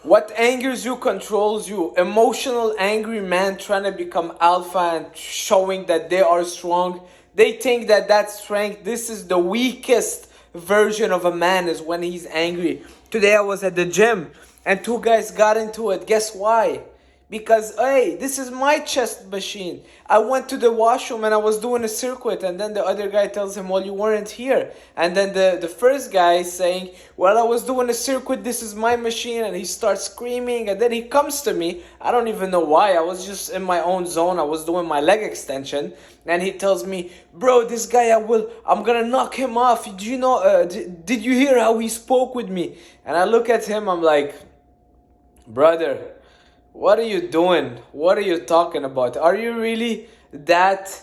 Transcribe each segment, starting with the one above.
What angers you controls you. Emotional, angry man trying to become alpha and showing that they are strong. They think that that strength, this is the weakest version of a man is when he's angry. Today I was at the gym and two guys got into it. Guess why? Because hey, this is my chest machine. I went to the washroom and I was doing a circuit, and then the other guy tells him, well, you weren't here. And then the first guy is saying, well, I was doing a circuit, this is my machine, and he starts screaming, and then he comes to me. I don't even know why. I was just in my own zone. I was doing my leg extension, and he tells me, bro, this guy, I'm gonna knock him off. Do you know, did you hear how he spoke with me? And I look at him, I'm like, brother, what are you doing? What are you talking about? Are you really that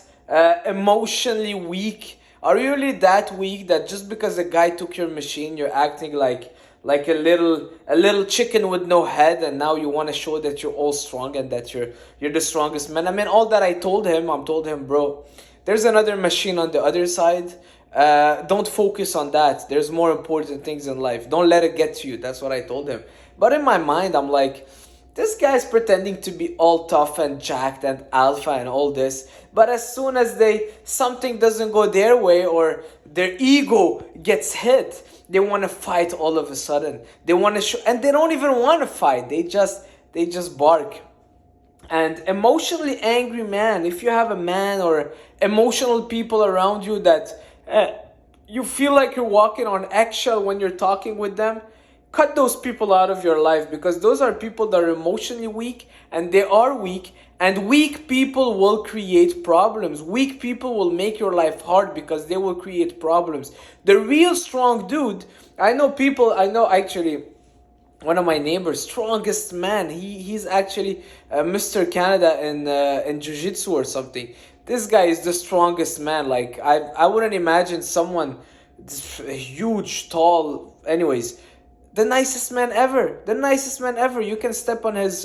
emotionally weak? Are you really that weak that just because a guy took your machine, you're acting like a little chicken with no head, and now you want to show that you're all strong and that you're the strongest man? I mean, all that I told him, bro, there's another machine on the other side. Don't focus on that. There's more important things in life. Don't let it get to you. That's what I told him. But in my mind, I'm like, this guy's pretending to be all tough and jacked and alpha and all this, but as soon as something doesn't go their way or their ego gets hit, they want to fight all of a sudden. They want to show, and they don't even want to fight. They just bark. And emotionally angry man, if you have a man or emotional people around you that you feel like you're walking on eggshell when you're talking with them, cut those people out of your life, because those are people that are emotionally weak, and they are weak, and weak people will create problems. Weak people will make your life hard because they will create problems. The real strong dude, I know actually one of my neighbors, strongest man. He's actually Mr. Canada in jiu-jitsu or something. This guy is the strongest man. Like I wouldn't imagine someone huge, tall. Anyways, the nicest man ever. The nicest man ever. You can step on his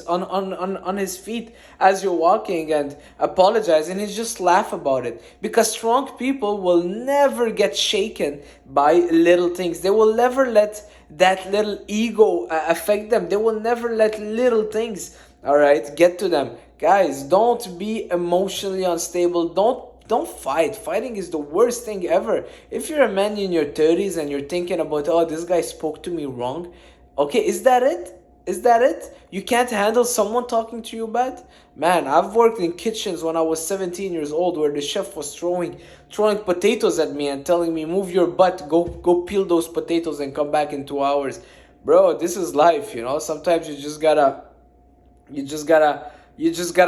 feet as you're walking and apologize, and he just laugh about it. Because strong people will never get shaken by little things. They will never let that little ego affect them. They will never let little things, all right, get to them. Guys, don't be emotionally unstable. Don't fight. Fighting is the worst thing ever. If you're a man in your 30s and you're thinking about, oh, this guy spoke to me wrong. Okay, is that it? Is that it? You can't handle someone talking to you bad? Man, I've worked in kitchens when I was 17 years old where the chef was throwing potatoes at me and telling me, move your butt, go peel those potatoes and come back in 2 hours. Bro, this is life, you know? Sometimes you just gotta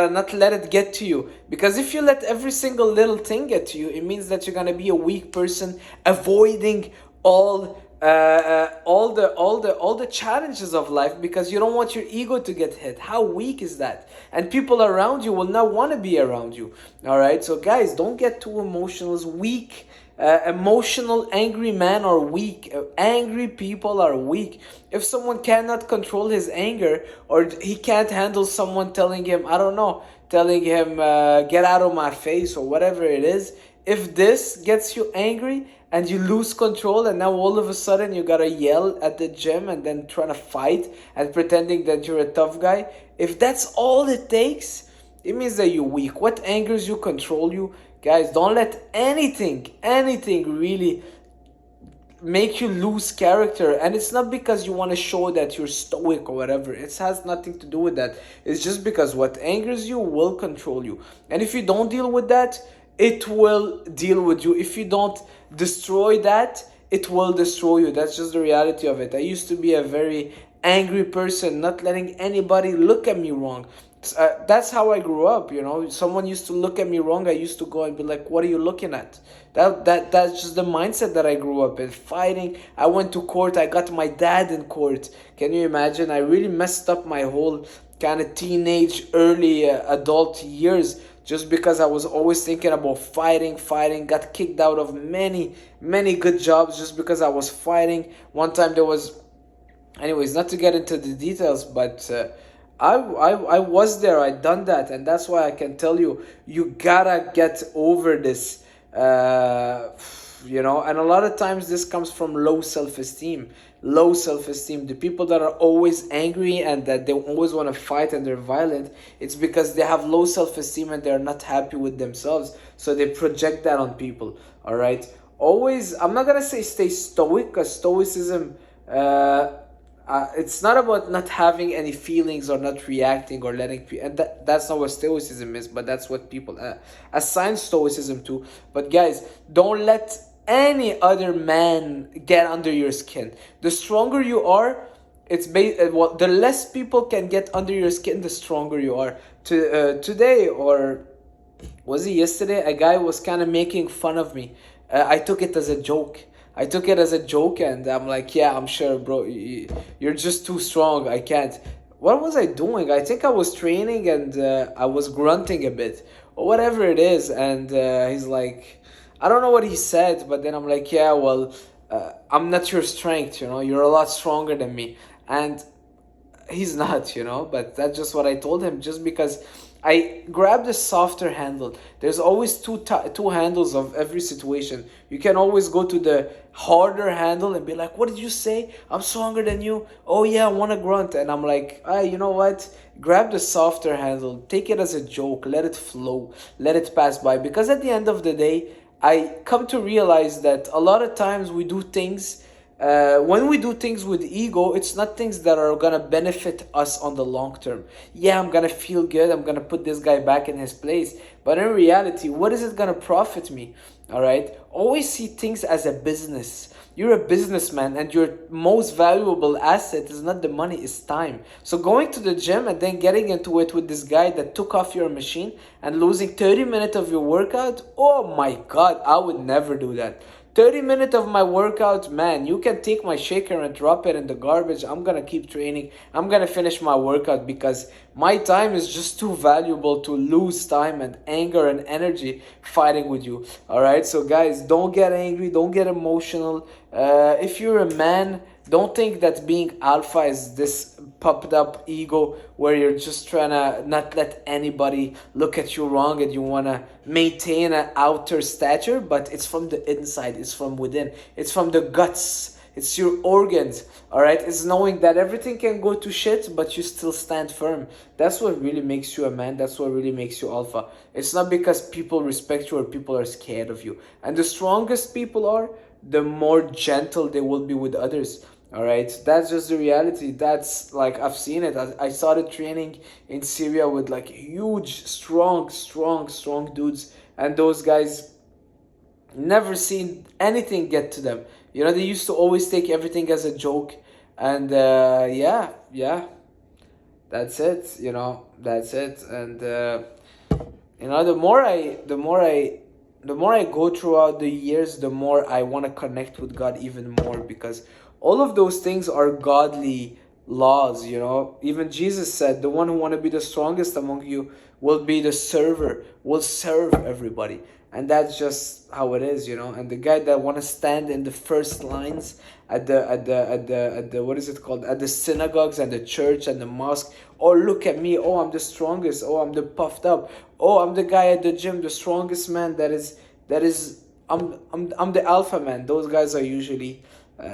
not let it get to you, because if you let every single little thing get to you, it means that you're gonna be a weak person, avoiding all the challenges of life because you don't want your ego to get hit. How weak is that? And people around you will not want to be around you. All right, so guys, don't get too emotional. Weak emotional angry men are weak. Angry people are weak. If someone cannot control his anger, or he can't handle someone telling him, I don't know, telling him get out of my face or whatever it is, if this gets you angry and you lose control, and now all of a sudden you gotta yell at the gym and then trying to fight and pretending that you're a tough guy, if that's all it takes, it means that you're weak. What angers you control you. Guys, don't let anything really make you lose character. And it's not because you want to show that you're stoic or whatever. It has nothing to do with that. It's just because what angers you will control you. And if you don't deal with that, it will deal with you. If you don't destroy that, it will destroy you. That's just the reality of it. I used to be a very angry person, not letting anybody look at me wrong. That's how I grew up, you know. Someone used to look at me wrong, I used to go and be like, what are you looking at? That's just the mindset that I grew up in. Fighting, I went to court, I got my dad in court. Can you imagine? I really messed up my whole kind of teenage, early adult years just because I was always thinking about fighting. Got kicked out of many good jobs just because I was fighting. One time there was, anyways, not to get into the details, but I was there. I done that, and that's why I can tell you, you gotta get over this. You know, and a lot of times this comes from low self-esteem. low self-esteem, the people that are always angry and that they always want to fight and they're violent, it's because they have low self-esteem and they're not happy with themselves. So they project that on people. All right. Always, I'm not gonna say stay stoic, because stoicism, it's not about not having any feelings or not reacting or letting and that's not what stoicism is, but that's what people assign stoicism to. But guys, don't let any other man get under your skin. The stronger you are, well, the less people can get under your skin, the stronger you are. Today, or was it yesterday, a guy was kind of making fun of me. I took it as a joke. I took it as a joke, and I'm like, yeah, I'm sure, bro. You're just too strong. I can't. What was I doing? I think I was training, and I was grunting a bit, or whatever it is. And he's like, I don't know what he said, but then I'm like, yeah, well, I'm not your strength, you know. You're a lot stronger than me, and he's not, you know. But that's just what I told him, just because I grabbed a softer handle. There's always two handles of every situation. You can always go to the harder handle and be like, what did you say? I'm stronger than you. Oh yeah, I want to grunt. And I'm like, you know what? Grab the softer handle. Take it as a joke. Let it flow. Let it pass by. Because at the end of the day, I come to realize that a lot of times we do things, when we do things with ego, it's not things that are gonna benefit us on the long term. Yeah, I'm gonna feel good, I'm gonna put this guy back in his place, but in reality, what is it gonna profit me? All right, always see things as a business. You're a businessman, and your most valuable asset is not the money, it's time. So going to the gym and then getting into it with this guy that took off your machine and losing 30 minutes of your workout, oh my god, I would never do that. 30 minutes of my workout, man, you can take my shaker and drop it in the garbage. I'm gonna keep training. I'm gonna finish my workout, because my time is just too valuable to lose time and anger and energy fighting with you. All right, so guys, don't get angry, don't get emotional. If you're a man, don't think that being alpha is this puffed up ego where you're just trying to not let anybody look at you wrong and you want to maintain an outer stature, but it's from the inside, it's from within, it's from the guts, it's your organs. All right, it's knowing that everything can go to shit, but you still stand firm. That's what really makes you a man. That's what really makes you alpha. It's not because people respect you or people are scared of you. And the strongest people are, the more gentle they will be with others. All right, that's just the reality. That's like, I've seen it. I started training in Syria with like huge, strong dudes, and those guys never seen anything get to them. You know, they used to always take everything as a joke, and yeah, that's it. You know, that's it. And you know, the more I go throughout the years, the more I want to connect with God even more, because all of those things are godly laws, you know. Even Jesus said, the one who want to be the strongest among you will be the server, will serve everybody. And that's just how it is, you know. And the guy that want to stand in the first lines at the what is it called, at the synagogues and the church and the mosque, oh look at me, oh I'm the strongest, oh I'm the puffed up, oh I'm the guy at the gym, the strongest man, I'm the alpha man. Those guys are usually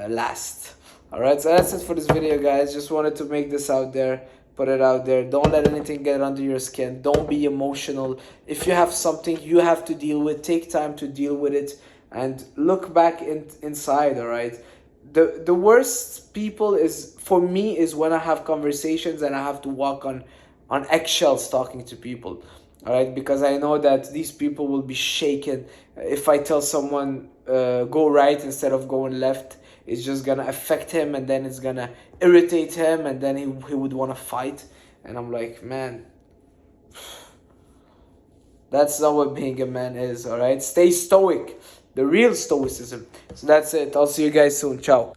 last. All right, so that's it for this video, guys. Just wanted to make this out there, put it out there. Don't let anything get under your skin. Don't be emotional. If you have something you have to deal with, take time to deal with it and look back inside. All right, the worst people is, for me, is when I have conversations and I have to walk on eggshells talking to people. All right, because I know that these people will be shaken if I tell someone go right instead of going left. It's just gonna affect him, and then it's gonna irritate him, and then he would want to fight. And I'm like, man, that's not what being a man is. All right, stay stoic, the real stoicism. So that's it. I'll see you guys soon. Ciao.